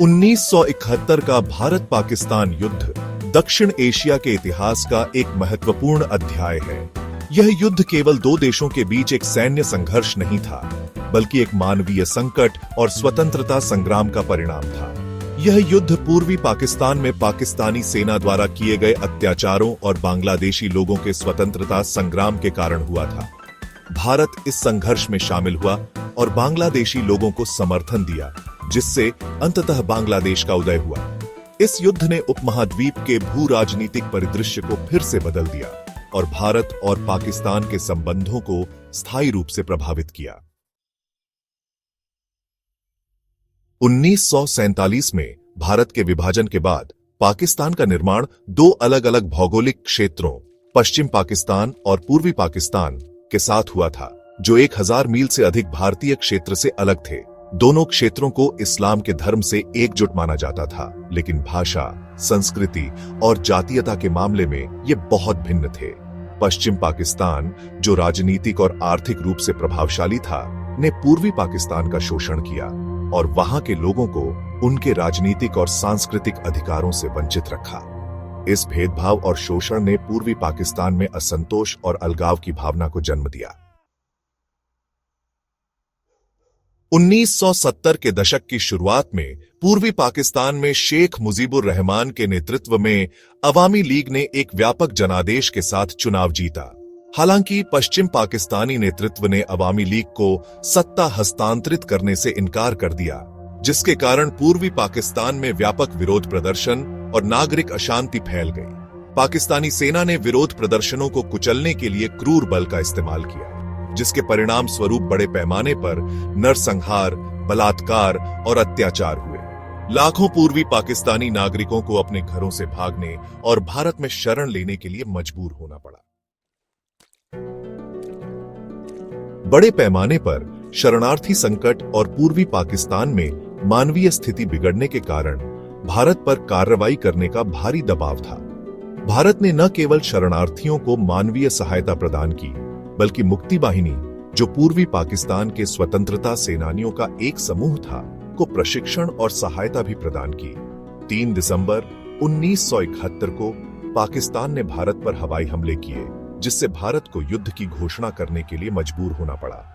1971 का भारत पाकिस्तान युद्ध दक्षिण एशिया के इतिहास का एक महत्वपूर्ण अध्याय है। यह युद्ध केवल दो देशों के बीच एक सैन्य संघर्ष नहीं था, बल्कि एक मानवीय संकट और स्वतंत्रता संग्राम का परिणाम था। यह युद्ध पूर्वी पाकिस्तान में पाकिस्तानी सेना द्वारा किए गए अत्याचारों और बांग्लादेशी लोगों के स्वतंत्रता संग्राम के कारण हुआ था। भारत इस संघर्ष में शामिल हुआ और बांग्लादेशी लोगों को समर्थन दिया, जिससे अंततः बांग्लादेश का उदय हुआ। इस युद्ध ने उपमहाद्वीप के भू राजनीतिक परिदृश्य को फिर से बदल दिया और भारत और पाकिस्तान के संबंधों को स्थायी रूप से प्रभावित किया। 1947 में भारत के विभाजन के बाद पाकिस्तान का निर्माण दो अलग अलग भौगोलिक क्षेत्रों, पश्चिम पाकिस्तान और पूर्वी पाकिस्तान के साथ हुआ था, जो 1000 मील से अधिक भारतीय क्षेत्र से अलग थे। दोनों क्षेत्रों को इस्लाम के धर्म से एकजुट माना जाता था, लेकिन भाषा, संस्कृति और जातीयता के मामले में ये बहुत भिन्न थे। पश्चिम पाकिस्तान, जो राजनीतिक और आर्थिक रूप से प्रभावशाली था, ने पूर्वी पाकिस्तान का शोषण किया और वहां के लोगों को उनके राजनीतिक और सांस्कृतिक अधिकारों से वंचित रखा। इस भेदभाव और शोषण ने पूर्वी पाकिस्तान में असंतोष और अलगाव की भावना को जन्म दिया। 1970 के दशक की शुरुआत में पूर्वी पाकिस्तान में शेख मुजीबुर रहमान के नेतृत्व में अवामी लीग ने एक व्यापक जनादेश के साथ चुनाव जीता। हालांकि पश्चिम पाकिस्तानी नेतृत्व ने अवामी लीग को सत्ता हस्तांतरित करने से इनकार कर दिया, जिसके कारण पूर्वी पाकिस्तान में व्यापक विरोध प्रदर्शन और नागरिक अशांति फैल गई। पाकिस्तानी सेना ने विरोध प्रदर्शनों को कुचलने के लिए क्रूर बल का इस्तेमाल किया, जिसके परिणाम स्वरूप बड़े पैमाने पर नरसंहार, बलात्कार और अत्याचार हुए। लाखों पूर्वी पाकिस्तानी नागरिकों को अपने घरों से भागने और भारत में शरण लेने के लिए मजबूर होना पड़ा। बड़े पैमाने पर शरणार्थी संकट और पूर्वी पाकिस्तान में मानवीय स्थिति बिगड़ने के कारण भारत पर कार्रवाई करने का भारी दबाव था। भारत ने न केवल शरणार्थियों को मानवीय सहायता प्रदान की, बल्कि मुक्ति वाहिनी, जो पूर्वी पाकिस्तान के स्वतंत्रता सेनानियों का एक समूह था, को प्रशिक्षण और सहायता भी प्रदान की। 3 दिसंबर 1971 को पाकिस्तान ने भारत पर हवाई हमले किए, जिससे भारत को युद्ध की घोषणा करने के लिए मजबूर होना पड़ा।